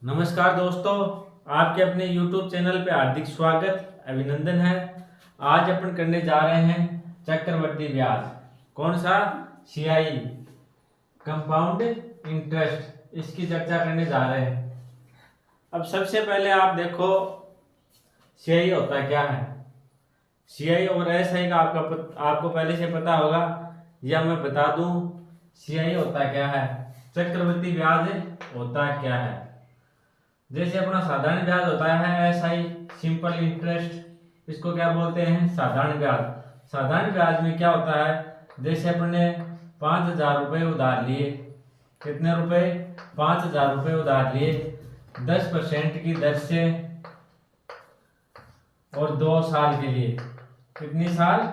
नमस्कार दोस्तों, आपके अपने YouTube चैनल पे हार्दिक स्वागत अभिनंदन है। आज अपन करने जा रहे हैं चक्रवृद्धि ब्याज। कौन सा? CI, कंपाउंड इंटरेस्ट, इसकी चर्चा करने जा रहे हैं। अब सबसे पहले आप देखो CI होता क्या है। CI और SI का आपको पहले से पता होगा, या मैं बता दूं CI होता क्या है, चक्रवृद्धि ब्याज होता क्या है। जैसे अपना साधारण ब्याज होता है SI, सिंपल इंटरेस्ट, इसको क्या बोलते हैं? साधारण ब्याज। साधारण ब्याज में क्या होता है, जैसे अपन ने 5,000 रुपये उधार लिए। कितने रुपए? 5,000 रुपये उधार लिए 10% की दर से, और 2 साल के लिए। कितनी साल?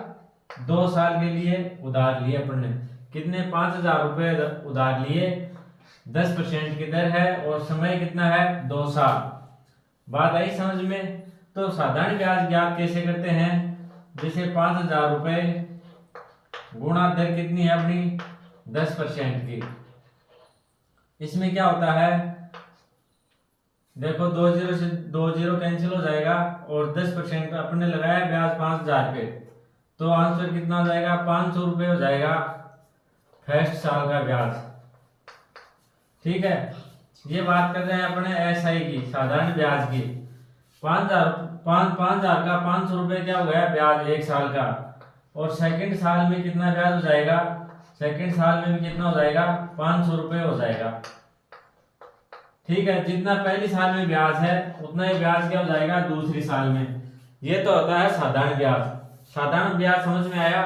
2 साल के लिए उधार लिए अपन ने। कितने? 5,000 रुपये उधार लिए, 10% की दर है, और समय कितना है? 2 साल। बात आई समझ में? तो साधारण ब्याज ज्ञात कैसे करते हैं? जैसे 5,000 रुपये गुणा दर कितनी है अपनी? 10% की। इसमें क्या होता है, देखो 2 जीरो से 2 जीरो कैंसिल हो जाएगा, और 10% अपने लगाया ब्याज 5,000 पे, तो आंसर कितना हो जाएगा? 500 रुपये हो जाएगा फर्स्ट साल का ब्याज। ठीक है, ये बात कर रहे हैं अपने SI की, साधारण ब्याज की। 5,000 का 500 रुपये क्या हो गया? ब्याज 1 साल का। और सेकंड साल में कितना ब्याज हो जाएगा? सेकंड साल में भी कितना हो जाएगा? 500 रुपये हो जाएगा। ठीक है, जितना पहली साल में ब्याज है उतना ही ब्याज क्या हो जाएगा दूसरी साल में। ये तो होता है साधारण ब्याज। साधारण ब्याज समझ में आया?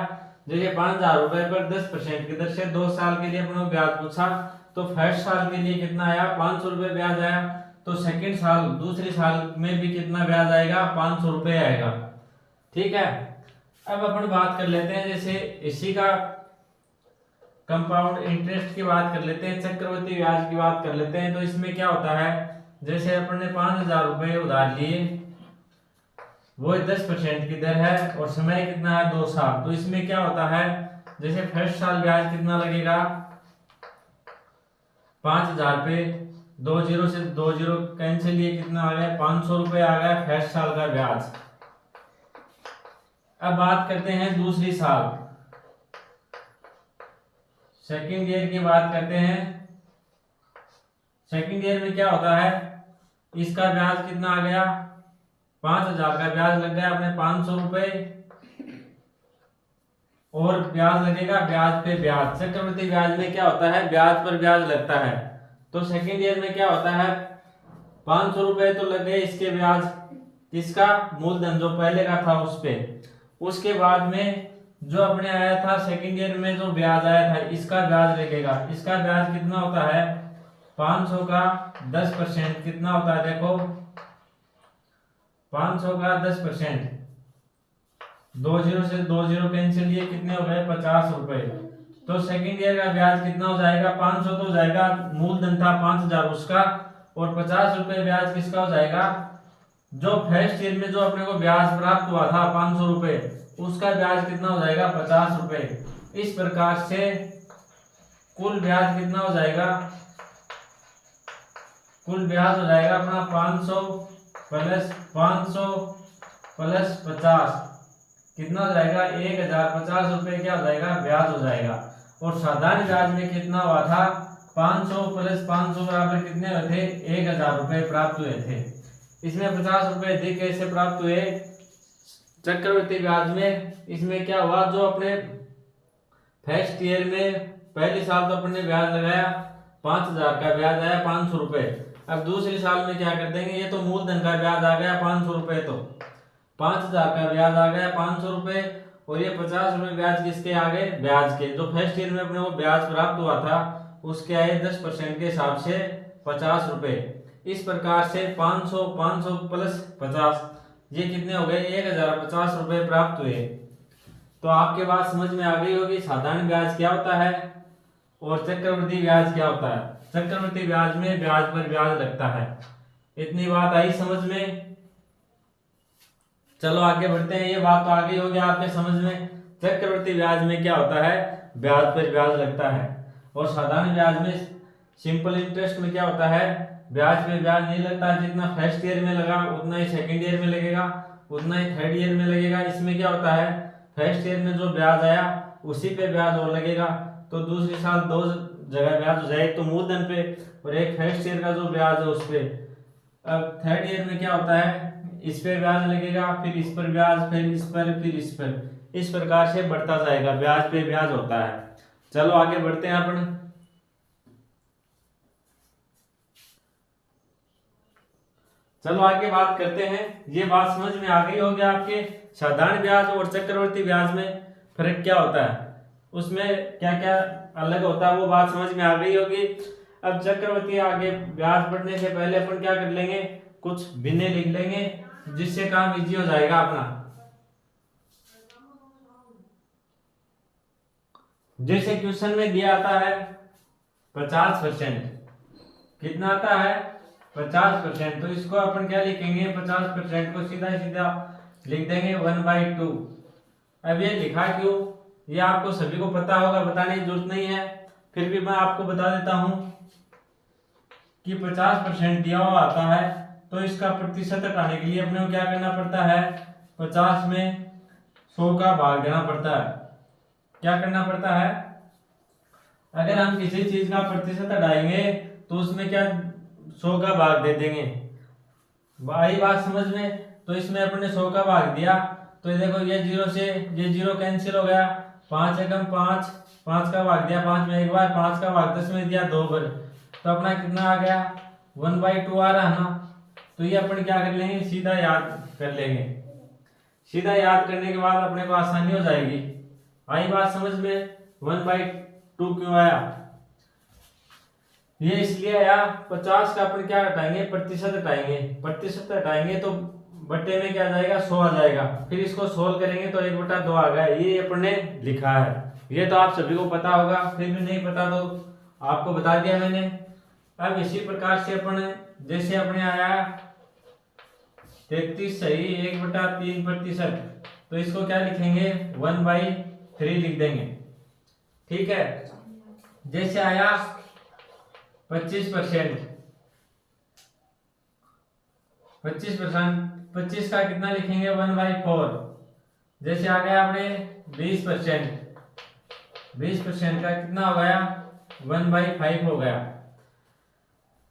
जैसे 5,000 रुपये पर 10% की दर से 2 साल के लिए अपने ब्याज पूछा, तो फर्स्ट साल के लिए कितना आया? 500 रुपये ब्याज आया। तो सेकंड साल, दूसरे साल में भी कितना ब्याज आएगा? 500 रुपये आएगा। ठीक है, अब अपन बात कर लेते हैं, जैसे इसी का कंपाउंड इंटरेस्ट की बात कर लेते हैं, चक्रवृद्धि ब्याज की बात कर लेते हैं। तो इसमें क्या होता है, जैसे अपन ने 5,000 रुपये उधार लिए, वो 10% की दर है, और समय कितना है? 2 साल। तो इसमें क्या होता है, जैसे फर्स्ट साल ब्याज कितना लगेगा? 5,000 पे 2 जीरो से 2 जीरो कैंसिल, ये कितना आ गया? 500 रुपये आ गया फर्स्ट साल का ब्याज। अब बात करते हैं दूसरी साल, सेकंड ईयर की बात करते हैं। सेकंड ईयर में क्या होता है, इसका ब्याज कितना आ गया? 5,000 का ब्याज लग गया अपने 500 रुपये, और ब्याज लगेगा ब्याज पे ब्याज। चक्रवृद्धि ब्याज में क्या होता है, ब्याज पर ब्याज लगता है। तो सेकंड ईयर में क्या होता है, 500 रुपये तो लग गए इसके ब्याज, इसका मूलधन जो पहले का था उस पे। उसके बाद में जो अपने आया था सेकंड ईयर में, जो ब्याज आया था, इसका ब्याज लगेगा। इसका ब्याज कितना होता है? 500 का 10% कितना होता है? देखो 500 का 10%, 2 जीरो से 2 जीरो कैंसिल, ये कितने हो गए? 50 रुपए। तो सेकंड ईयर का ब्याज कितना हो जाएगा? 500 तो हो जाएगा, मूलधन था 5,000 उसका, और 50 रुपए ब्याज किसका हो जाएगा? जो फर्स्ट ईयर में जो अपने को ब्याज प्राप्त हुआ था 500 रुपए, उसका ब्याज कितना हो जाएगा? 50 रुपए। इस प्रकार से कुल ब्याज कितना हो जाएगा? कुल ब्याज हो जाएगा अपना 500 प्लस 500 प्लस 50, कितना हो जाएगा? 1,050 रुपये क्या हो जाएगा? ब्याज हो जाएगा। और साधारण ब्याज में कितना हुआ था? 500 प्लस 500 बराबर कितने हुए थे? 1,000 रुपये प्राप्त हुए थे। इसमें 50 रुपये अधिक कैसे प्राप्त हुए? चक्रवृद्धि ब्याज में इसमें क्या हुआ, जो अपने फर्स्ट ईयर में पहले साल तो अपने ब्याज लगाया, 5,000 का ब्याज आया 500 रुपये। अब दूसरे साल में क्या कर देंगे, ये तो मूलधन का ब्याज आ गया 500 रुपये, तो 5,000 का ब्याज आ गया 500 रुपये, और ये 50 रुपये ब्याज किसके आ गए? ब्याज के। जो फर्स्ट ईयर में अपने को ब्याज प्राप्त हुआ था उसके आए 10% के हिसाब से 50 रुपये। इस प्रकार से 500 500 प्लस 50, ये कितने हो गए? 1,050 रुपये प्राप्त हुए। तो आपके बात समझ में आ गई होगी, साधारण ब्याज क्या होता है और चक्रवृद्धि ब्याज क्या होता है। चक्रवृद्धि ब्याज में ब्याज पर ब्याज लगता है। इतनी बात आई समझ में? चलो आगे बढ़ते हैं। ये बात तो आ गई होगी आपके समझ में। चक्रवृद्धि ब्याज में क्या होता है? ब्याज पर ब्याज लगता है। और साधारण ब्याज में, सिंपल इंटरेस्ट में क्या होता है? ब्याज पे ब्याज नहीं लगता, जितना फर्स्ट ईयर में लगा उतना ही सेकंड ईयर में लगेगा, उतना ही थर्ड ईयर में लगेगा। इसमें क्या होता है, फर्स्ट ईयर में जो ब्याज आया उसी पे ब्याज और लगेगा, तो दूसरे साल दो जगह ब्याज हो जाए, एक तो मूलधन पे और एक फर्स्ट ईयर का जो ब्याज है उस पे। अब थर्ड ईयर में क्या होता है, इस पे ब्याज लगेगा, फिर इस पर ब्याज, फिर इस पर, फिर इस पर, इस प्रकार से बढ़ता जाएगा, ब्याज पे ब्याज होता है। चलो आगे बढ़ते हैं अपन। चलो आगे बात करते हैं। ये बात समझ में आ गई होगी आपके, साधारण ब्याज और चक्रवर्ती ब्याज में फर्क क्या होता है, उसमें क्या क्या अलग होता है, वो बात समझ में आ गई होगी। अब चक्रवर्ती आगे ब्याज बढ़ने से पहले अपन क्या कर लेंगे, कुछ भिन्ने लिख लेंगे, जिससे काम इजी हो जाएगा अपना। जैसे क्वेश्चन में दिया आता है 50%, कितना आता है 50%, तो इसको अपन क्या लिखेंगे, 50% को सीधा सीधा लिख देंगे 1/2। अब ये लिखा क्यों, ये आपको सभी को पता होगा, बताने की जरूरत नहीं है, फिर भी मैं आपको बता देता हूं कि 50% दिया हुआ आता है, तो इसका प्रतिशत हटाने के लिए अपने को क्या करना पड़ता है, 50 में 100 का भाग देना पड़ता है। क्या करना पड़ता है, अगर हम किसी चीज का प्रतिशत हटाएंगे तो उसमें क्या 100 का भाग दे देंगे। आई बात समझ में, तो इसमें अपने 100 का भाग दिया, तो ये देखो ये 0 से ये 0 कैंसिल हो गया, 5 एकम 5, 5 का भाग दिया 5 में एक बार, 5 का भाग 10 में दिया 2 बार, तो अपना कितना आ गया 1/2 आ रहा है ना। तो ये अपन क्या कर लेंगे, सीधा याद कर लेंगे। सीधा याद करने के बाद अपने को आसानी हो जाएगी। आई बात समझ में, 1/2 क्यों आया, ये इसलिए आया, 50 का अपन क्या हटाएंगे, प्रतिशत हटाएंगे, प्रतिशत हटाएंगे तो बट्टे में क्या जाएगा 100 आ जाएगा, फिर इसको सोल्व करेंगे तो 1/2 आ गया, ये अपन ने लिखा है। ये तो आप सभी को पता होगा, फिर भी नहीं पता तो आपको बता दिया मैंने। अब इसी प्रकार से अपन जैसे अपने आया 33 सही 1/3%, तो इसको क्या लिखेंगे 1/3 लिख देंगे, ठीक है। जैसे आया 25%, 25 का कितना लिखेंगे 1/4। जैसे आ गया अपने 20%, 20% का कितना हो गया 1/5 हो गया।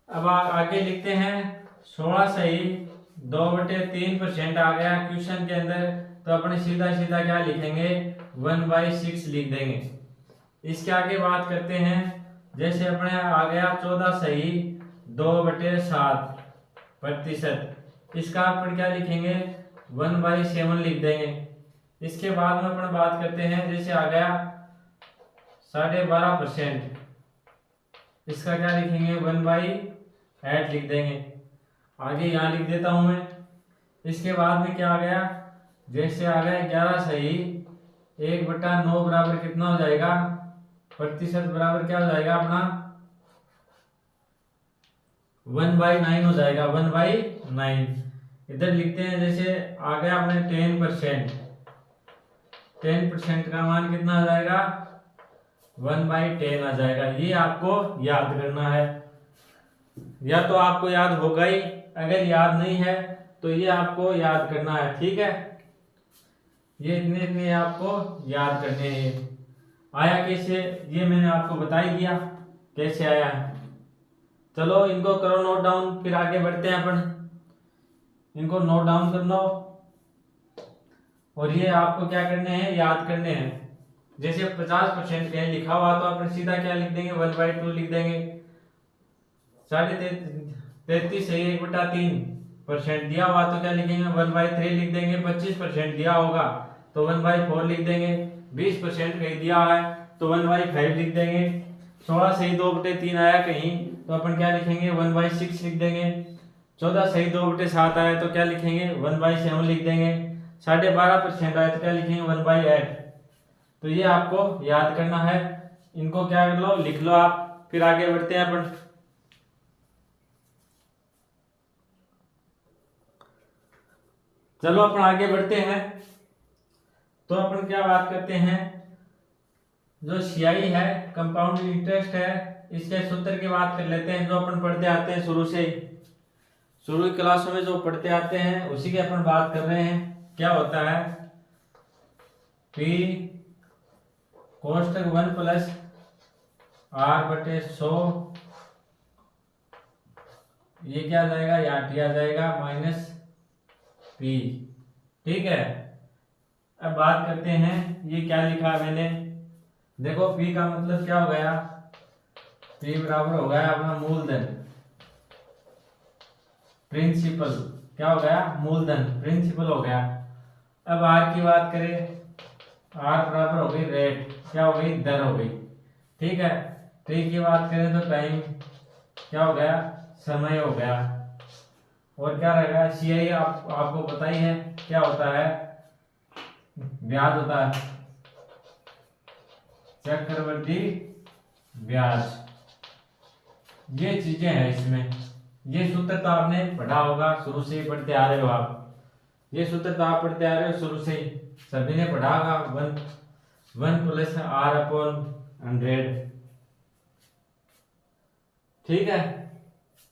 अब आगे लिखते हैं 16 सही 2/3% आ गया क्वेश्चन के अंदर, तो अपने सीधा सीधा क्या लिखेंगे 1/6 लिख देंगे। इसके आगे बात करते हैं, जैसे अपने आ गया 14 सही 2/7%, इसका अपन क्या लिखेंगे 1/7 लिख देंगे। इसके बाद में अपन बात करते हैं, जैसे आ गया 12.5%, इसका क्या लिखेंगे 1/8 लिख देंगे। आगे यहाँ लिख देता हूं मैं। इसके बाद में क्या आ गया, जैसे आ गया 11 सही 1/9 बराबर कितना हो जाएगा, प्रतिशत बराबर क्या हो जाएगा अपना 1/9 हो जाएगा, 1/9 इधर लिखते हैं। जैसे आ गया अपने 10%, 10% का मान कितना आ जाएगा 1/10 आ जाएगा। ये आपको याद करना है, या तो आपको याद होगा ही, अगर याद नहीं है तो ये आपको याद करना है, ठीक है। ये इतने इतने आपको याद करने हैं। आया कैसे, ये मैंने आपको बता ही दिया कैसे आया है। चलो इनको करो नोट डाउन, फिर आगे बढ़ते हैं अपन। इनको नोट डाउन कर लो, और ये आपको क्या करने हैं, याद करने हैं। जैसे 50% कहीं लिखा हुआ तो अपन सीधा क्या लिख देंगे 1/2 लिख देंगे। 33 सही 1/3% दिया हुआ तो क्या लिखेंगे 1/3 लिख देंगे। 25% दिया होगा तो 1/4 लिख देंगे। 20% कहीं दिया है तो 1/5 लिख देंगे। 16 सही 2/3 आया कहीं तो अपन क्या लिखेंगे 1/6 लिख देंगे। 14 सही 2/7 आया तो क्या लिखेंगे 1/7 लिख देंगे। 12.5% आया तो क्या लिखेंगे 1/8। तो ये आपको याद करना है, इनको क्या कर लो लिख लो आप, फिर आगे बढ़ते हैं अपन। चलो अपन आगे बढ़ते हैं, तो अपन क्या बात करते हैं, जो CI है कंपाउंड इंटरेस्ट है इसके सूत्र की बात कर लेते हैं, जो अपन पढ़ते आते हैं शुरू से, शुरू की क्लासों में जो पढ़ते आते हैं उसी की अपन बात कर रहे हैं। क्या होता है, P कोष्टक 1 प्लस R/100, ये क्या आ जाएगा, यहाँ T आ जाएगा माइनस P। ठीक है, अब बात करते हैं ये क्या लिखा है मैंने। देखो P का मतलब क्या हो गया, P बराबर हो गया अपना मूलधन, प्रिंसिपल। क्या हो गया, मूलधन, प्रिंसिपल हो गया। अब R की बात करें, R बराबर हो गई रेट, क्या हो गई, दर हो गई। ठीक है, T की बात करें तो टाइम, क्या हो गया, समय हो गया। और क्या रहेगा, CI आपको पता ही है क्या होता है, ब्याज होता है, चक्रवृद्धि ब्याज। ये चीजें हैं इसमें, ये सूत्र तो आपने पढ़ा होगा, शुरू से ही पढ़ते आ रहे हो आप, ये सूत्र तो आप पढ़ते आ रहे हो शुरू से ही, सभी ने पढ़ा होगा, 1 प्लस R/100। ठीक है,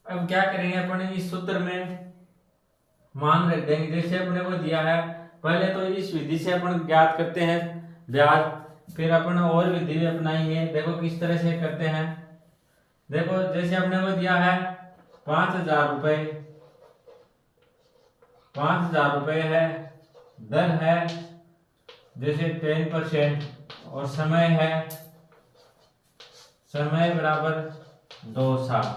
अब क्या करेंगे अपन, इस सूत्र में मान रख देंगे जैसे अपने को दिया है। पहले तो इस विधि से अपन ज्ञात करते हैं ब्याज, फिर अपन और विधि भी अपनाएंगे। देखो किस तरह से करते हैं। देखो जैसे अपने को दिया है 5,000 रुपये, 5,000 रुपये है, दर है जैसे 10% और समय है, समय बराबर 2 साल।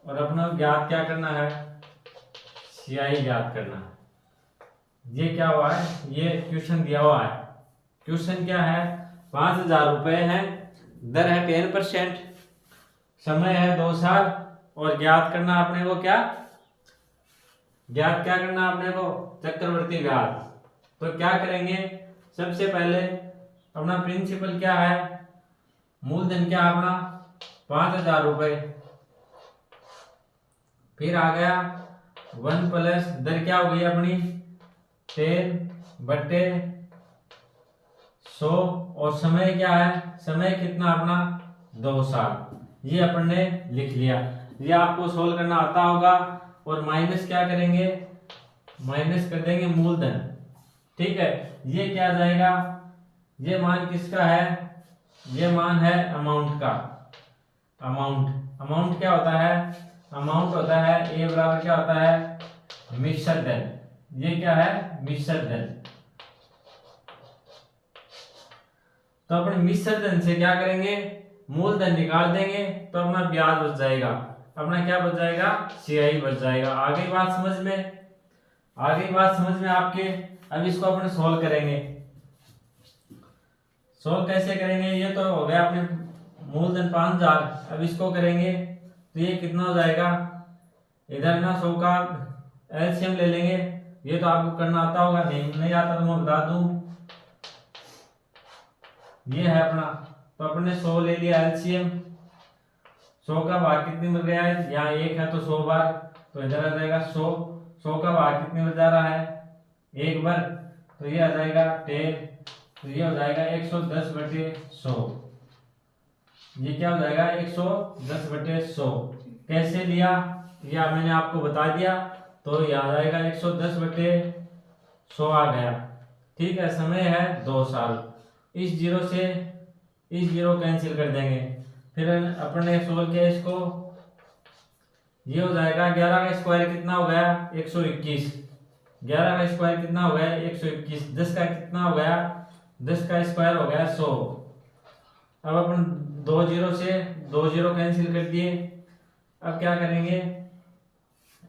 और अपना ज्ञात क्या करना है, CI ज्ञात करना है। ये क्या हुआ है, ये क्वेश्चन दिया हुआ है। क्वेश्चन क्या है, 5,000 रुपये है, दर है 10%, समय है 2 साल, और ज्ञात करना अपने को क्या, ज्ञात क्या करना अपने को, चक्रवर्ती ब्याज। तो क्या करेंगे, सबसे पहले अपना प्रिंसिपल क्या है, मूलधन क्या अपना 5,000 रुपये, फिर आ गया 1 प्लस दर क्या हो गई अपनी 10/100, और समय क्या है, समय कितना अपना 2 साल। ये अपन ने लिख लिया, ये आपको सोल्व करना आता होगा। और माइनस क्या करेंगे, माइनस कर देंगे मूलधन। ठीक है, ये क्या आ जाएगा, ये मान किसका है, ये मान है अमाउंट का। अमाउंट क्या होता है, अमाउंट होता है ए बराबर क्या होता है, मिश्र धन। ये क्या है, मिश्र धन। तो अपने मिश्र धन से क्या करेंगे, मूलधन निकाल देंगे, तो अपना ब्याज बच जाएगा, अपना क्या बच जाएगा, CI बच जाएगा। आगे बात समझ में, आगे बात समझ में आपके। अब इसको अपने सोल्व करेंगे, सोल्व कैसे करेंगे, ये तो हो गया अपने मूलधन 5,000। अब इसको करेंगे तो ये कितना हो जाएगा, इधर ना 100 का LCM ले लेंगे। ये तो आपको करना आता होगा, नहीं आता तो मैं बता दूं, ये है अपना। तो अपने 100 ले लिया LCM, 100 का भाग कितनी मिल गया है, यहाँ 1 है तो 100 बार, तो इधर आ जाएगा 100। 100 का भाग कितने में जा रहा है, 1 बार, तो ये आ जाएगा 10, तो ये हो जाएगा 110/100। ये क्या हो जाएगा, 110/100। कैसे लिया, ये मैंने आपको बता दिया, तो ये आ जाएगा 110/100 आ गया। ठीक है, समय है 2 साल। इस जीरो से इस जीरो कैंसिल कर देंगे, फिर अपन ने सोल्व किया इसको, ये हो जाएगा 11 का स्क्वायर कितना हो गया, 121। 11 का स्क्वायर कितना हो गया, 121। 10 का कितना हो गया, 10 का स्क्वायर हो गया 100। अब अपन 2 जीरो से 2 जीरो कैंसिल कर दिए। अब क्या करेंगे,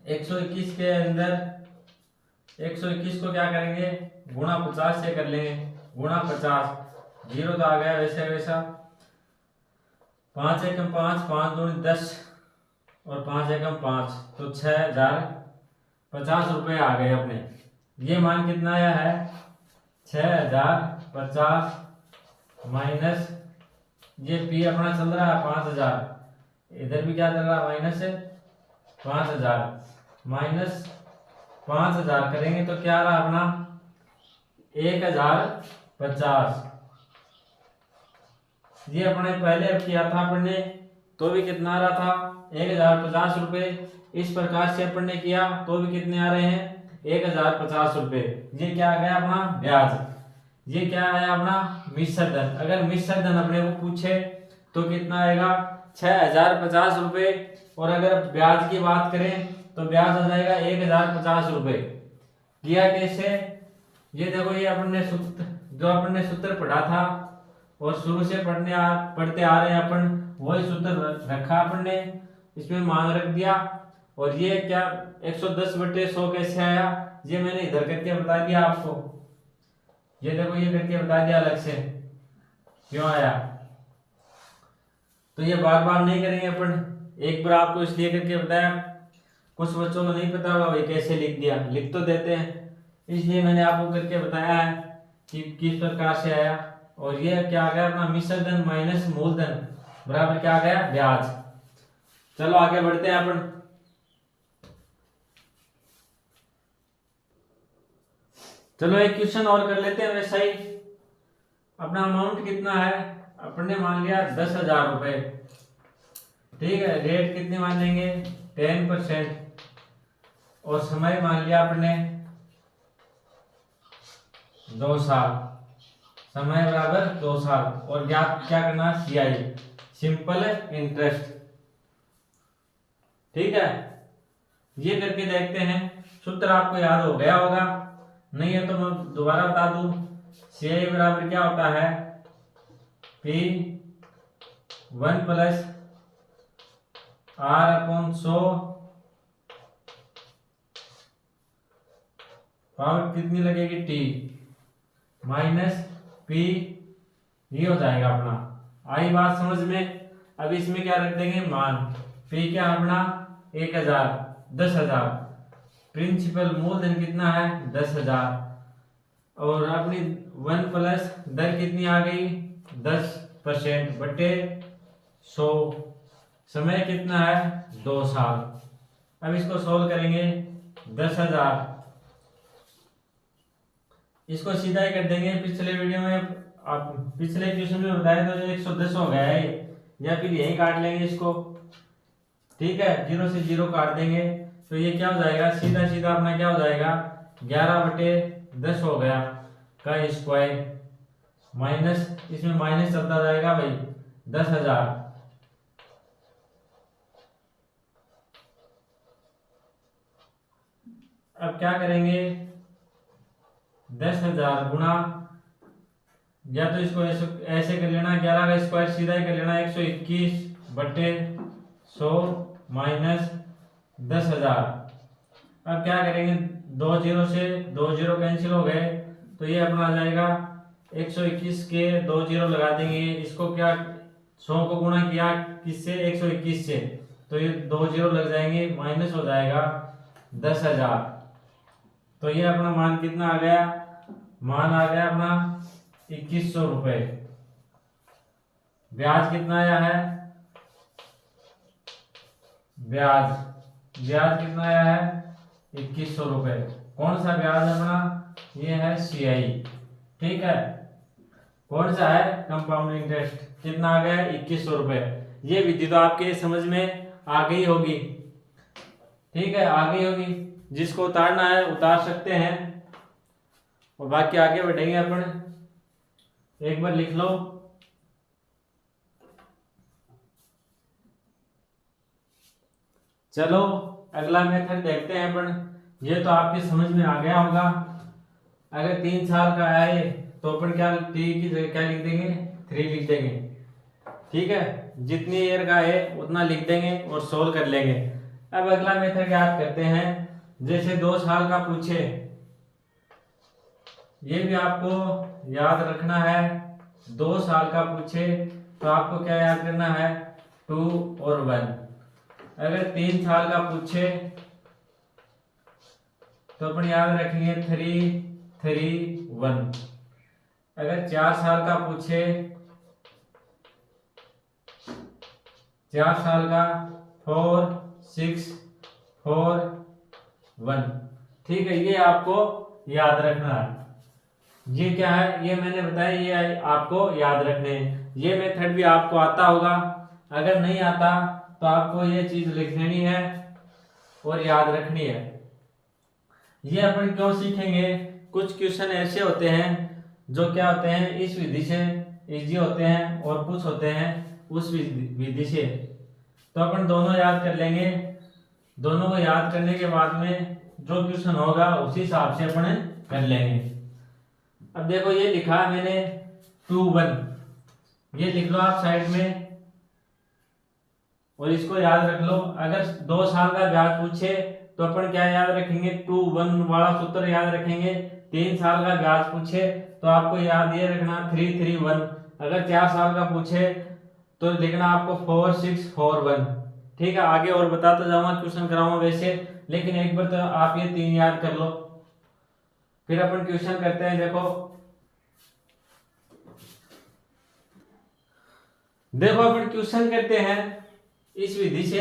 121 के अंदर 121 को क्या करेंगे, गुणा 50 से कर लेंगे, गुणा 50। जीरो तो आ गया वैसे वैसा, 5 एकम 5, 5 दूनी 10 और 5 एकम 5, तो 6,050 रुपये आ गए अपने। ये मान कितना आया है, 6,050 माइनस ये P अपना चल रहा है 5,000, इधर भी क्या चल रहा है माइनस 5,000, माइनस 5,000 करेंगे तो क्या रहा अपना 1,050। ये अपने पहले अब किया था अपन ने, तो भी कितना आ रहा था 1050 रुपये। इस प्रकार से अपन ने किया तो भी कितने आ रहे हैं 1050 रुपये। ये क्या आ गया अपना ब्याज। ये क्या आया अपना मिश्र धन। अगर मिश्र धन अपने को पूछे तो कितना आएगा 6050 रुपये। और अगर ब्याज की बात करें तो ब्याज आ जाएगा 1050 रुपये। किया कैसे, ये देखो ये अपन ने सूत्र जो अपन ने सूत्र पढ़ा था और शुरू से पढ़ते आ रहे हैं अपन, वही सूत्र रखा अपन ने, इसमें मान रख दिया। और ये क्या 110/100 कैसे आया, ये मैंने इधर करके बता दिया आपको। ये देखो ये करके बता दिया अलग से क्यों आया। तो ये बार बार नहीं करेंगे अपन, एक बार आपको इसलिए करके बताया। कुछ बच्चों को नहीं पता होगा भाई कैसे लिख दिया, लिख तो देते हैं, इसलिए मैंने आपको करके बताया है कि किस प्रकार से आया। और ये क्या आ गया अपना मिश्र धन माइनस मूलधन बराबर क्या आ गया ब्याज। चलो आगे बढ़ते हैं अपन। चलो एक क्वेश्चन और कर लेते हैं वैसा ही। अपना अमाउंट कितना है, अपन ने मान लिया 10,000 रुपए, ठीक है। रेट कितनी मान लेंगे 10%। और समय मान लिया अपने 2 साल, समय बराबर 2 साल। और ज्ञात क्या करना CI सिंपल इंटरेस्ट, ठीक है। ये करके देखते हैं। सूत्र आपको याद हो गया होगा, नहीं है तो मैं दोबारा बता दूं। CI बराबर क्या होता है P1 + R/100 पावर कितनी लगेगी T माइनस P। ये हो जाएगा अपना, आई बात समझ में। अब इसमें क्या रख देंगे मान, P क्या अपना 10,000 प्रिंसिपल मूलधन कितना है 10,000। और अपनी 1 प्लस दर कितनी आ गई 10% बटे 100। समय कितना है 2 साल। अब इसको सोल्व करेंगे 10,000, इसको सीधा ही कर देंगे। पिछले वीडियो में आप पिछले क्वेश्चन में बताया तो 110 हो गया है, या फिर यही काट लेंगे इसको, ठीक है। 0 से 0 काट देंगे तो ये क्या हो जाएगा सीधा सीधा अपना क्या हो जाएगा 11/10 हो गया का स्क्वायर माइनस, इसमें माइनस चलता जाएगा भाई 10,000। अब क्या करेंगे 10,000 गुणा, या तो इसको ऐसे कर लेना 11 का स्क्वायर सीधा ही कर लेना 121/100 माइनस 10,000। अब क्या करेंगे 2 0 से 2 0 कैंसिल हो गए तो ये अपना आ जाएगा 121 के 2 0 लगा देंगे। इसको क्या 100 को गुणा किया किससे 121 से, तो ये 2 0 लग जाएंगे, माइनस हो जाएगा 10,000। तो ये अपना मान कितना आ गया, मान आ गया अपना 2100 रुपये। ब्याज कितना आया है, ब्याज कितना आया है 2100 रुपये। कौन सा ब्याज है अपना, ये है CI, ठीक है। कौन सा है कंपाउंड इंटरेस्ट, कितना आ गया 2100 रुपये। ये विधि तो आपके समझ में आ गई होगी, ठीक है, आ गई होगी। जिसको उतारना है उतार सकते हैं, और बाकी आगे बढ़ेंगे अपन। एक बार लिख लो, चलो अगला मेथड देखते हैं अपन। ये तो आपके समझ में आ गया होगा। अगर 3 साल का आए तो अपन क्या T की जगह क्या लिख देंगे 3 लिख देंगे, ठीक है। जितनी ईयर का है उतना लिख देंगे और सोल्व कर लेंगे। अब अगला मेथड याद करते हैं। जैसे 2 साल का पूछे, ये भी आपको याद रखना है। 2 साल का पूछे तो आपको क्या याद करना है 2 और 1। अगर 3 साल का पूछे तो अपन याद रखेंगे 3 3 1। अगर 4 साल का पूछे, 4 साल का 4 6 4 1, ठीक है। ये आपको याद रखना है। ये क्या है, ये मैंने बताया, ये आपको याद रखने हैं। ये मेथड भी आपको आता होगा, अगर नहीं आता तो आपको ये चीज लिख लेनी है और याद रखनी है। ये अपन क्यों सीखेंगे, कुछ क्वेश्चन ऐसे होते हैं जो क्या होते हैं इस विधि से इजी होते हैं और कुछ होते हैं उस विधि से, तो अपन दोनों याद कर लेंगे। दोनों को याद करने के बाद में जो क्वेश्चन होगा उसी हिसाब से अपन कर लेंगे। अब देखो ये लिखा है मैंने 2 1, ये लिख लो आप साइड में और इसको याद रख लो। अगर 2 साल का ब्याज पूछे तो अपन क्या याद रखेंगे, 2 1 वाला सूत्र याद रखेंगे। 3 साल का ब्याज पूछे तो आपको याद ये रखना 3 3 1। अगर 4 साल का पूछे तो लिखना आपको 4 6 4 1। ठीक है, आगे और बताता जाऊंगा, क्वेश्चन कराऊंगा वैसे, लेकिन एक बार तो आप ये 3 याद कर लो। फिर अपन क्वेश्चन करते हैं। देखो अपन क्वेश्चन करते हैं इस विधि से।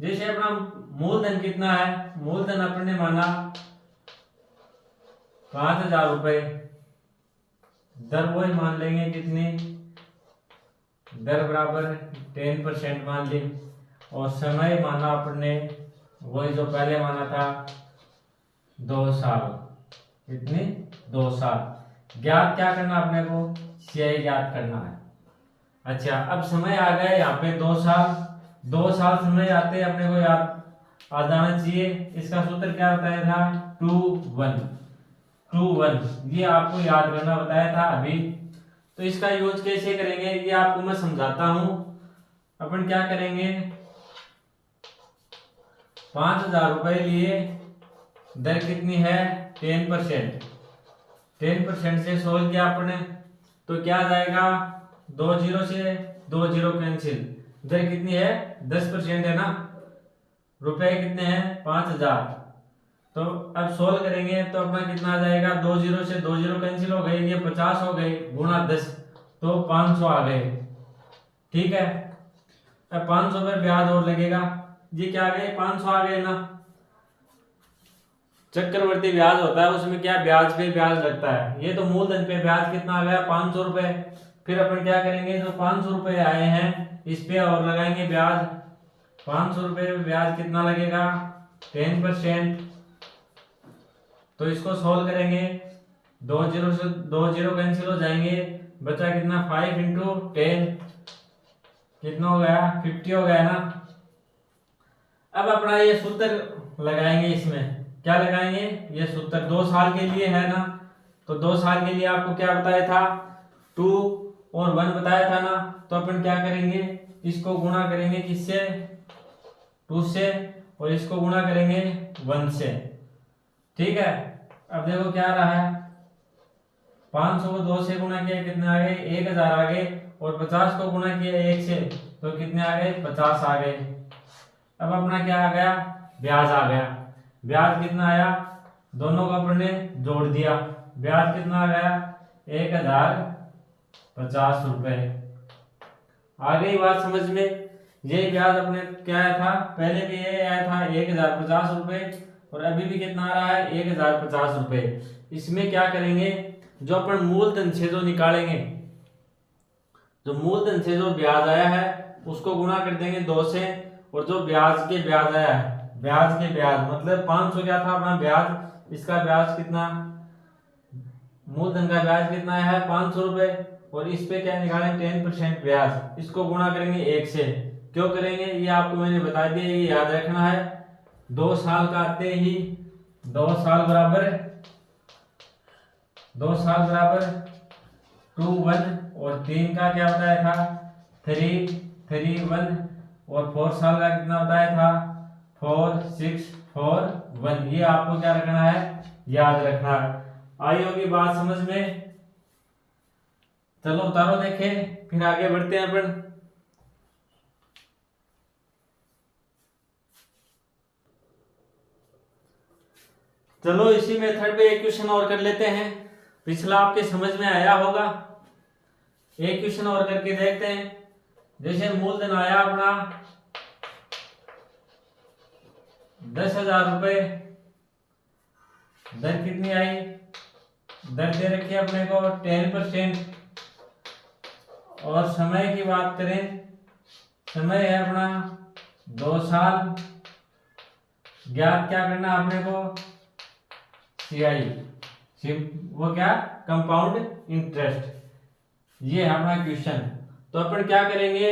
जैसे अपना मूलधन कितना है, मूलधन अपन ने माना 5,000 रुपए, दर वही मान लेंगे कितनी, दर बराबर 10% मान ली, और समय माना अपन ने वही जो पहले माना था 2 साल। कितनी, 2 साल। ज्ञात क्या करना अपने को, सीआई ज्ञात करना है। अच्छा, अब समय आ गया यहाँ पे 2 साल। 2 साल समय आते अपने को याद आ जाना चाहिए। इसका सूत्र क्या बताया था, 2 1 2 1, ये आपको याद करना बताया था अभी। तो इसका यूज कैसे करेंगे ये आपको मैं समझाता हूं। अपन क्या करेंगे, 5,000 रुपए लिए, दर कितनी है 10%। 10% से सोल्व किया आपने तो क्या आ जाएगा, 2 0 से 2 0 कैंसिल, दर कितनी है 10% है ना, रुपए कितने हैं 5,000। तो अब सोल्व करेंगे तो अपना कितना आ जाएगा, 2 0 से 2 0 कैंसिल हो गए, ये 50 हो गए, गुणा 10 तो 500 आ गए। ठीक है, अब 500 पर ब्याज और लगेगा, ये क्या आ गए 500 आ गए ना। चक्रवर्ती ब्याज होता है उसमें क्या ब्याज पे ब्याज लगता है, ये तो मूलधन पे ब्याज कितना आ गया 500 रुपए। फिर अपन क्या करेंगे, जो 500 रुपए आए हैं इस पे और लगाएंगे ब्याज। 500 रुपए पे ब्याज कितना लगेगा 10%। तो इसको सोल्व करेंगे, 2 0 से 2 0 कैंसिल हो जाएंगे, बचा कितना 5 इंटू 10, कितना हो गया 50 हो गया ना। अब अपना ये सूत्र लगाएंगे, इसमें क्या लगाएंगे, ये सूत्र 2 साल के लिए है ना। तो 2 साल के लिए आपको क्या बताया था, 2 और 1 बताया था ना। तो अपन क्या करेंगे, इसको गुणा करेंगे किससे, 2 से, और इसको गुणा करेंगे 1 से। ठीक है, अब देखो क्या रहा है, 500 को 2 से गुणा किया कितने आ गए 1,000 आ गए, और 50 को गुणा किया 1 से तो कितने आ गए 50 आ गए। अब अपना क्या आ गया, ब्याज आ गया। ब्याज कितना आया, दोनों को अपन ने जोड़ दिया, ब्याज कितना आ गया 1,050 रुपए। आ गई बात समझ में। ये ब्याज अपने क्या आया था, पहले भी ये आया था 1,050 रुपए, और अभी भी कितना आ रहा है 1,050 रुपए। इसमें क्या करेंगे, जो अपन मूलधन से जो निकालेंगे, जो मूलधन से जो ब्याज आया है उसको गुणा कर देंगे 2 से, और जो ब्याज के ब्याज आया है, ब्याज के ब्याज मतलब 500 क्या था अपना ब्याज, इसका ब्याज कितना, मूलधन का ब्याज कितना है 500 रुपए, और इस पे क्या निकालेंगे 10% ब्याज, इसको गुणा करेंगे 1 से। क्यों करेंगे ये आपको मैंने बता दिया, ये याद रखना है। 2 साल का आते ही 2 साल बराबर 2 1, और 3 का क्या बताया था 3 3 1, और 4 साल का कितना बताया था 4 6 4 1। ये आपको क्या रखना है, याद रखना है। आई होगी बात समझ में। चलो उतारो देखें, फिर आगे बढ़ते हैं अपन। चलो इसी मेथड पे एक क्वेश्चन और कर लेते हैं, पिछला आपके समझ में आया होगा। एक क्वेश्चन और करके देखते हैं। जैसे मूलधन आया अपना 10,000 रुपए, दर कितनी आई, दर दे रखी है अपने को 10%, और समय की बात करें, समय है अपना 2 साल। ज्ञात क्या करना आपने को, CI, वो क्या, कंपाउंड इंटरेस्ट। ये है अपना क्वेश्चन। तो अपन क्या करेंगे,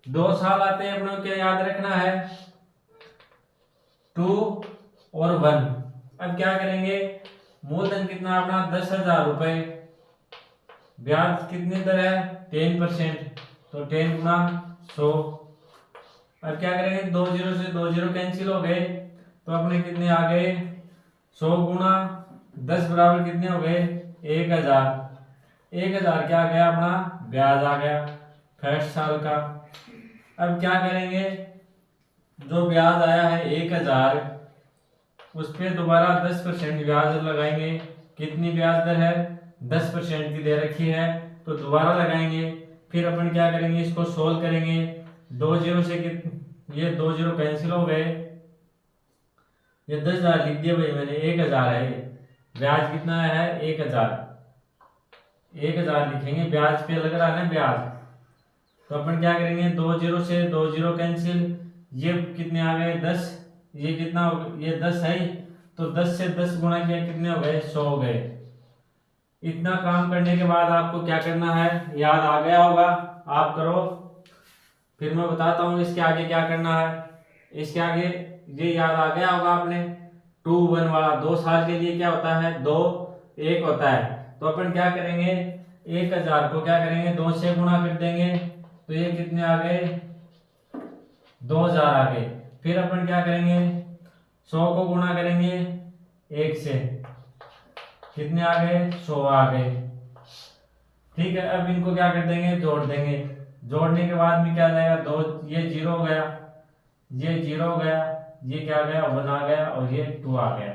2 साल आते हैं अपनों क्या याद रखना है, 2 और 1। अब क्या करेंगे, मूलधन कितना अपना 10,000 रुपए, ब्याज कितनी दर है 10%, तो 10 गुना 100। अब क्या करेंगे, 2 जीरो से 2 जीरो कैंसिल हो गए, तो अपने कितने आ गए, 100 गुना 10 बराबर कितने हो गए, 1,000। 1,000 क्या आ गया अपना, ब्याज आ गया फर्स्ट साल का। अब क्या करेंगे, जो ब्याज आया है 1,000, उस पर दोबारा 10% ब्याज लगाएंगे। कितनी ब्याज दर है, 10% की दे रखी है, तो दोबारा लगाएंगे। फिर अपन क्या करेंगे, इसको सोल्व करेंगे। 2 जीरो से ये 2 जीरो कैंसिल हो गए, ये 10,000 लिख दिया भाई मैंने, 1,000 है। ब्याज कितना है 1,000, 1,000 लिखेंगे, ब्याज पे लग रहा है ना ब्याज। तो अपन क्या करेंगे, 2 जीरो से 2 जीरो कैंसिल, ये कितने आ गए 10, ये कितना हो, ये 10 है, तो 10 से 10 गुना किया कितने हो गए, 100 हो गए। इतना काम करने के बाद आपको क्या करना है, याद आ गया होगा, आप करो, फिर मैं बताता हूँ इसके आगे क्या करना है। इसके आगे ये याद आ गया होगा आपने, 2 1 वाला, 2 साल के लिए क्या होता है, 2 1 होता है। तो अपन क्या करेंगे, 1,000 को क्या करेंगे 2 से गुणा कर देंगे, तो ये कितने आ गए, 2,000 आ गए। फिर अपन क्या करेंगे, 100 को गुणा करेंगे 1 से, कितने आ गए, 100 आ गए। ठीक है, अब इनको क्या कर देंगे, जोड़ देंगे। जोड़ने के बाद में क्या जाएगा, 2, ये 0 हो गया, ये 0 हो गया, ये क्या आ गया 1 आ गया, और ये 2 आ गया।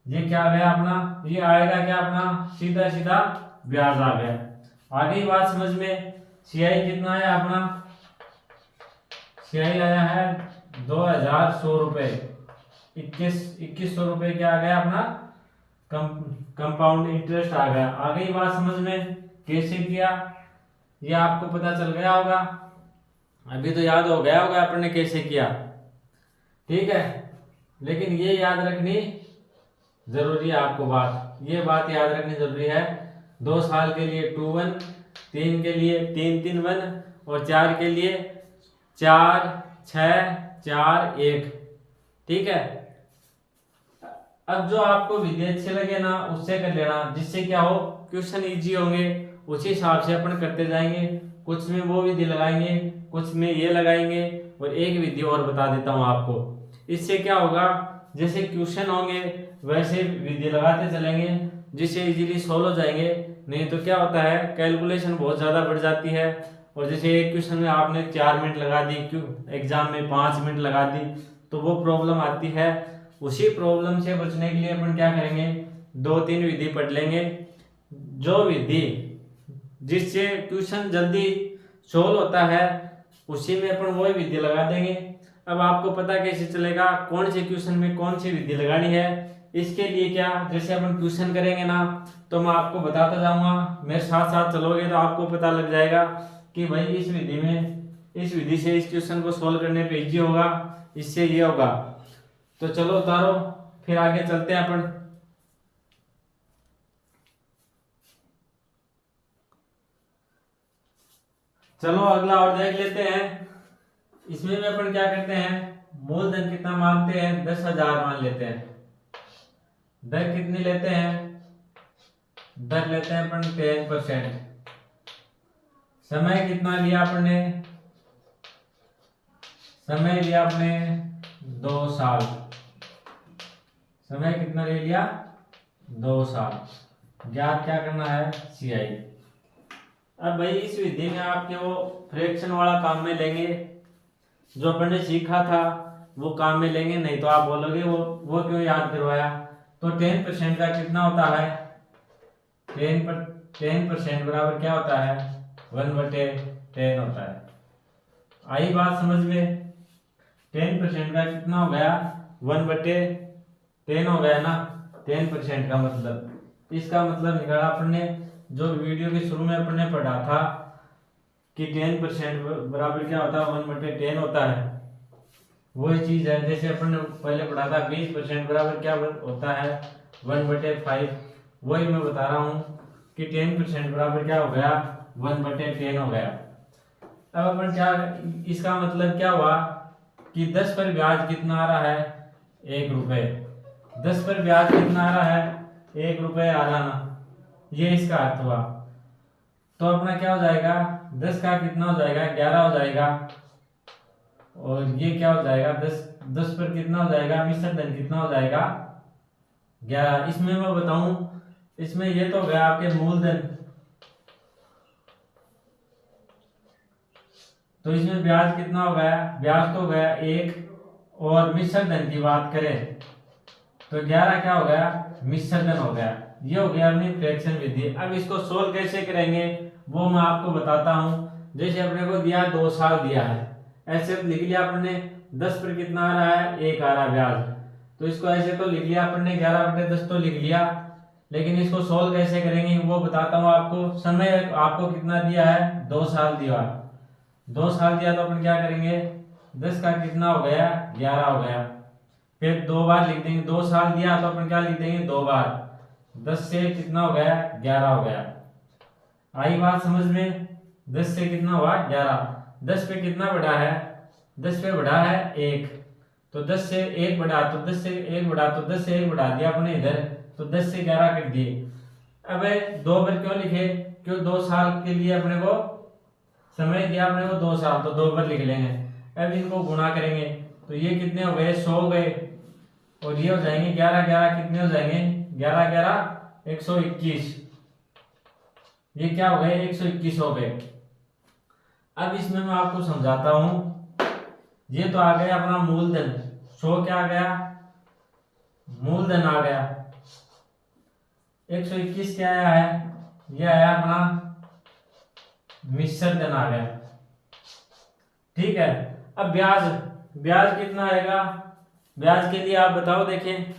ये क्या आ गया अपना, ये आएगा क्या अपना, सीधा सीधा ब्याज आ गया। आ गई बात समझ में। CI कितना है अपना, CI आया है 2,100 रुपए, 2100 रुपए क्या आ गया अपना, कंपाउंड इंटरेस्ट आ गया। आ गई बात समझ में, कैसे किया ये आपको पता चल गया होगा, अभी तो याद हो गया होगा आपने कैसे किया। ठीक है, लेकिन ये याद रखनी जरूरी है आपको, ये बात याद रखनी जरूरी है। 2 साल के लिए 2 1, 3 के लिए 3 3 1, और 4 के लिए 4 6 4 1। ठीक है, अब जो आपको विधि अच्छे लगे ना उससे कर लेना, जिससे क्या हो क्वेश्चन इजी होंगे, उसी हिसाब से अपन करते जाएंगे। कुछ में वो विधि लगाएंगे, कुछ में ये लगाएंगे, और एक विधि और बता देता हूँ आपको। इससे क्या होगा, जैसे क्वेश्चन होंगे वैसे विधि लगाते चलेंगे, जिससे इजीली सोल्व हो जाएंगे। नहीं तो क्या होता है, कैलकुलेशन बहुत ज़्यादा बढ़ जाती है, और जैसे एक क्वेश्चन में आपने 4 मिनट लगा दी, क्यों एग्जाम में 5 मिनट लगा दी, तो वो प्रॉब्लम आती है। उसी प्रॉब्लम से बचने के लिए अपन क्या करेंगे, 2-3 विधि पढ़ लेंगे, जो विधि जिससे ट्यूशन जल्दी सोल्व होता है उसी में अपन वही विधि लगा देंगे। अब आपको पता कैसे चलेगा कौन से क्वेश्चन में कौन सी विधि लगानी है, इसके लिए क्या, जैसे अपन ट्यूशन करेंगे ना तो मैं आपको बताता जाऊंगा, मेरे साथ साथ चलोगे तो आपको पता लग जाएगा कि भाई इस विधि में, इस विधि से इस क्वेश्चन को सोल्व करने पे इजी होगा, इससे ये होगा। तो चलो उतारो, फिर आगे चलते हैं अपन। चलो अगला और देख लेते हैं। इसमें भी अपन क्या करते हैं, मूलधन कितना मानते हैं, 10,000 मान लेते हैं। दर कितनी लेते हैं, दर लेते हैं अपन 10%। समय कितना लिया आपने, समय लिया आपने 2 साल। समय कितना ले लिया, 2 साल। ज्ञात क्या करना है, CI। अब भाई इस विधि में आपके वो फ्रैक्शन वाला काम में लेंगे, जो अपन ने सीखा था वो काम में लेंगे, नहीं तो आप बोलोगे वो क्यों याद करवाया। तो 10% का कितना होता है, 10% बराबर क्या होता है, 1/10 होता है। आई बात समझ में, 10% का कितना हो गया, 1/10 हो गया ना। 10% का मतलब, इसका मतलब निकाला अपन ने जो वीडियो के शुरू में अपन ने पढ़ा था कि 10% बराबर क्या होता है 1/10 होता है, वही चीज है। जैसे अपन ने पहले पढ़ा था 20% बराबर क्या होता है 1/5, वही मैं बता रहा हूँ कि 10% बराबर क्या हो गया 1/10 हो गया। अब अपन क्या, इसका मतलब क्या हुआ कि 10 पर ब्याज कितना आ रहा है 1 रुपए, 10 पर ब्याज कितना आ रहा है 1 रुपए आ रहा ना, ये इसका अर्थ हुआ। तो अपना क्या हो जाएगा 10 का कितना हो जाएगा 11 हो जाएगा, और ये क्या हो जाएगा 10 पर कितना हो जाएगा मिश्र धन कितना हो जाएगा 11। इसमें मैं बताऊं, इसमें ये तो हो गया आपके मूलधन, तो इसमें ब्याज कितना हो गया, ब्याज तो हो गया 1, और मिश्र धन की बात करें तो 11 क्या हो गया मिश्र धन हो गया। ये हो गया अपनी फ्रैक्शन विधि। अब इसको सोल्व कैसे करेंगे वो मैं आपको बताता हूं। जैसे अपने को दिया 2 साल दिया है, ऐसे लिख लिया अपने 10 पर कितना आ रहा है 1 आ रहा है ब्याज, तो इसको ऐसे तो लिख लिया अपने 11/10 तो लिख लिया, लेकिन इसको सोल्व कैसे करेंगे वो बताता हूँ आपको। समय आपको कितना दिया है 2 साल दिया, 2 साल दिया तो अपन क्या करेंगे 10 का कितना हो गया 11 हो गया, फिर 2 बार लिख देंगे, 2 साल दिया तो अपन क्या लिख देंगे 2 बार, 10 से कितना हो गया 11 हो गया। आई बात समझ में, 10 से कितना हुआ 11, 10 पे कितना बढ़ा है 10 पे बढ़ा है 1, तो 10 से 1 बढ़ा तो 10 से 1 बढ़ा तो 10 से 1 बढ़ा दिया अपने इधर, तो 10 से 11 कट दिए। अब 2 पर क्यों लिखे, क्यों 2 साल के लिए अपने को समय दिया अपने को 2 साल, तो 2 पर लिख लेंगे। अब इनको गुणा करेंगे तो ये कितने हो गए 100 हो गए, और ये हो जाएंगे 11 कितने हो जाएंगे 11 121, ये क्या हो गए 121 हो गए। अब इसमें मैं आपको समझाता हूं, ये तो आ गया अपना मूलधन 100, क्या आ गया मूलधन आ गया, 121 क्या आया है ये आया अपना मिश्र धन आ गया, ठीक है। अब ब्याज, ब्याज कितना आएगा, ब्याज के लिए आप बताओ, देखें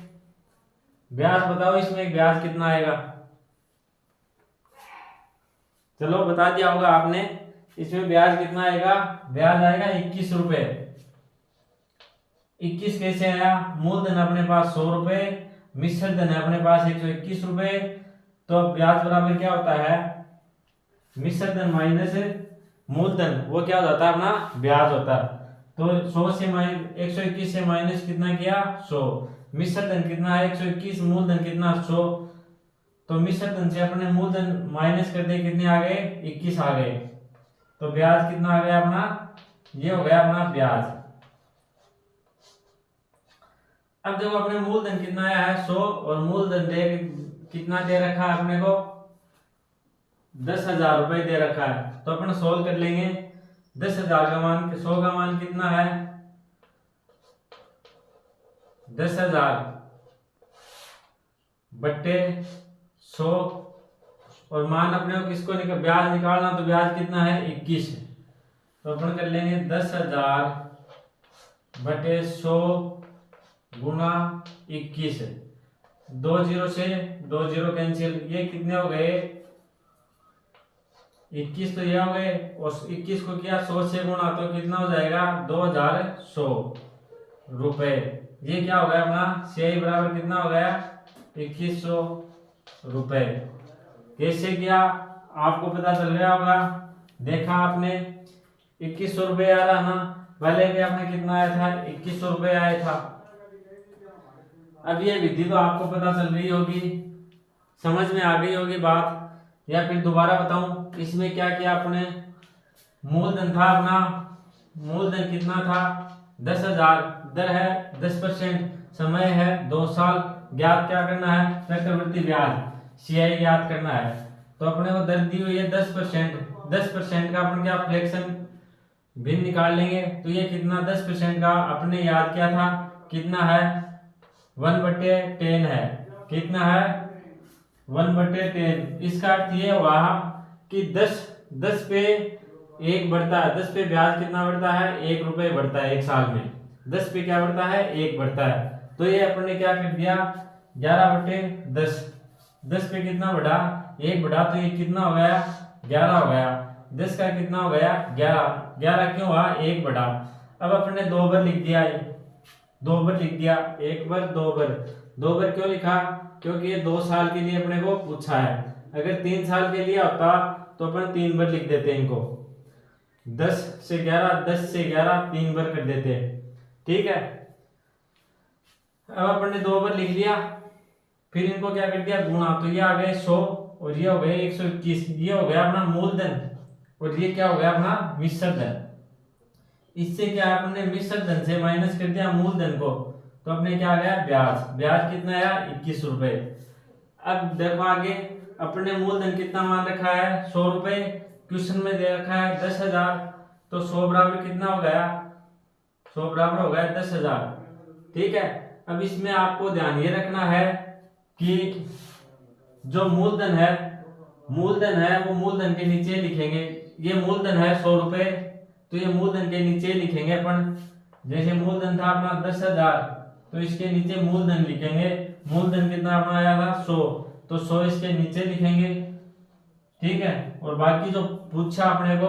ब्याज बताओ इसमें ब्याज कितना आएगा, चलो बता दिया होगा आपने, इसमें ब्याज कितना आएगा, ब्याज आएगा 21 रुपए। 21 कैसे आया, मूलधन अपने पास 100 रुपए, मिश्र धन है अपने पास 121 रुपए, तो ब्याज बराबर क्या होता है मिश्र धन माइनस मूलधन, वो क्या हो जाता है अपना ब्याज होता है। तो 100 से 121 से माइनस कितना किया 100, मिश्र धन कितना है 121, मूलधन कितना 100, तो मिश्र धन से अपने मूलधन माइनस कर दे कितने आ गए 21 आ गए, तो ब्याज कितना आ गया अपना, ये हो गया अपना ब्याज। अब देखो अपने मूलधन कितना आया है 100, और मूलधन दे कितना दे रखा है अपने को 10,000 रुपए दे रखा है, तो अपन सोल्व कर लेंगे। 10,000 का मान 100 का मान कितना है 10,000 बट्टे 100, और मान अपने को किसको ब्याज निकालना, तो ब्याज कितना है 21, तो अपन कर लेंगे 10,000 बटे 100 गुना 21, 2 0 से 2 0 कैंसिल, ये कितने हो गए 21, तो ये हो गए, और 21 को किया 100 से गुणा तो कितना हो जाएगा 2100 रुपए, ये क्या हो गया अपना सीआई बराबर कितना हो गया 2100 रुपए। कैसे किया आपको पता चल गया होगा, देखा आपने 2100 रुपए आ रहा ना, पहले भी आपने कितना आया था 2100 रुपए आया था। अब ये विधि तो आपको पता चल रही होगी, समझ में आ गई होगी बात, या फिर दोबारा बताऊं इसमें क्या किया आपने, मूलधन था अपना, मूलधन कितना था 10,000, दर है 10%, समय है 2 साल, ज्ञात क्या करना है चक्रवृद्धि ब्याज सीआई ज्ञात करना है, तो अपने को दर दी हुई है 10%, 10% का अपन क्या फ्रैक्शन भिन्न निकाल लेंगे, तो ये कितना 10% का अपने याद क्या था कितना है 1/10 है, कितना है 1/10। इसका अर्थ ये हुआ कि 10 पे 1 बढ़ता है, 10 पे ब्याज कितना बढ़ता है 1 रुपए बढ़ता है 1 साल में, 10 पे क्या बढ़ता है 1 बढ़ता है, तो ये अपन ने क्या कर दिया 11/10, 10 पे कितना बढ़ा 1 बढ़ा तो ये कितना हो गया 11 हो गया। 10 का कितना हो गया 11। 11 क्यों हुआ 1 बढ़ा। अब अपने 2 बार लिख दिया, 2 बार लिख दिया, 1 बार 2 बार। 2 बार क्यों लिखा, क्योंकि ये 2 साल के लिए अपने को पूछा है। अगर 3 साल के लिए होता तो अपन 3 बार लिख देते इनको, 10 से 11, 10 से 11 3 बार कर देते, ठीक है। अब अपन ने 2 बार लिख लिया, फिर इनको क्या कर दिया गुणा, तो ये आ गए 100 और ये हो गए 121। ये हो गया अपना मूलधन और ये क्या हो गया अपना मिश्र धन। इससे क्या है अपने मिश्र धन से माइनस कर दिया मूलधन को, तो अपने क्या आ गया ब्याज। ब्याज कितना आया 21 रुपए। अब देखो आगे अपने मूलधन कितना मान रखा है 100 रुपए, क्वेश्चन में दे रखा है 10,000, तो 100 बराबर कितना हो गया 100 बराबर हो गया 10,000, ठीक है। अब इसमें आपको ध्यान ये रखना है कि जो मूलधन है वो मूलधन के नीचे लिखेंगे। ये मूलधन है 100 रुपए, तो ये मूलधन के नीचे लिखेंगे अपन। जैसे मूलधन था अपना 10,000, तो इसके नीचे मूलधन लिखेंगे। मूलधन कितना अपना आया था 100, तो 100 इसके नीचे लिखेंगे, ठीक है। और बाकी जो पूछा अपने को,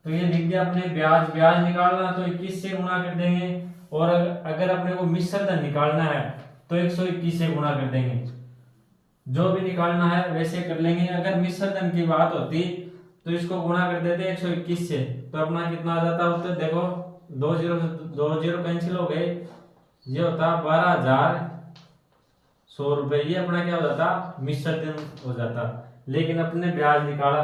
तो ये लिख दिया अपने ब्याज। ब्याज निकालना तो 21 से गुणा कर देंगे, और अगर अपने को मिश्र धन निकालना है तो 121 से गुणा कर देंगे। जो भी निकालना है वैसे कर लेंगे। अगर मिश्र धन की बात होती तो इसको गुणा कर देते 121 से, तो अपना कितना आ जाता उत्तर। देखो 2 0 कैंसिल हो गए, ये होता 12,100 रुपए। ये अपना क्या हो जाता मिश्र धन हो जाता। लेकिन अपने ब्याज निकाला,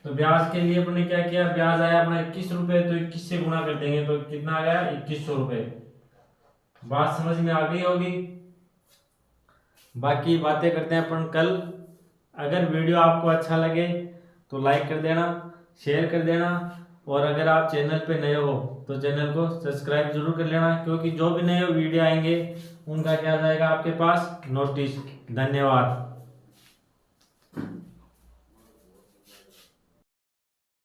तो ब्याज के लिए अपने क्या किया, ब्याज आया अपना 21 रुपए, तो 21 से गुणा कर देंगे तो कितना आ गया 2100 रुपए। बात समझ में आ गई होगी। बाकी बातें करते हैं अपन कल। अगर वीडियो आपको अच्छा लगे तो लाइक कर देना, शेयर कर देना, और अगर आप चैनल पे नए हो तो चैनल को सब्सक्राइब जरूर कर लेना, क्योंकि जो भी नए वीडियो आएंगे उनका क्या जाएगा आपके पास नोटिस। धन्यवाद।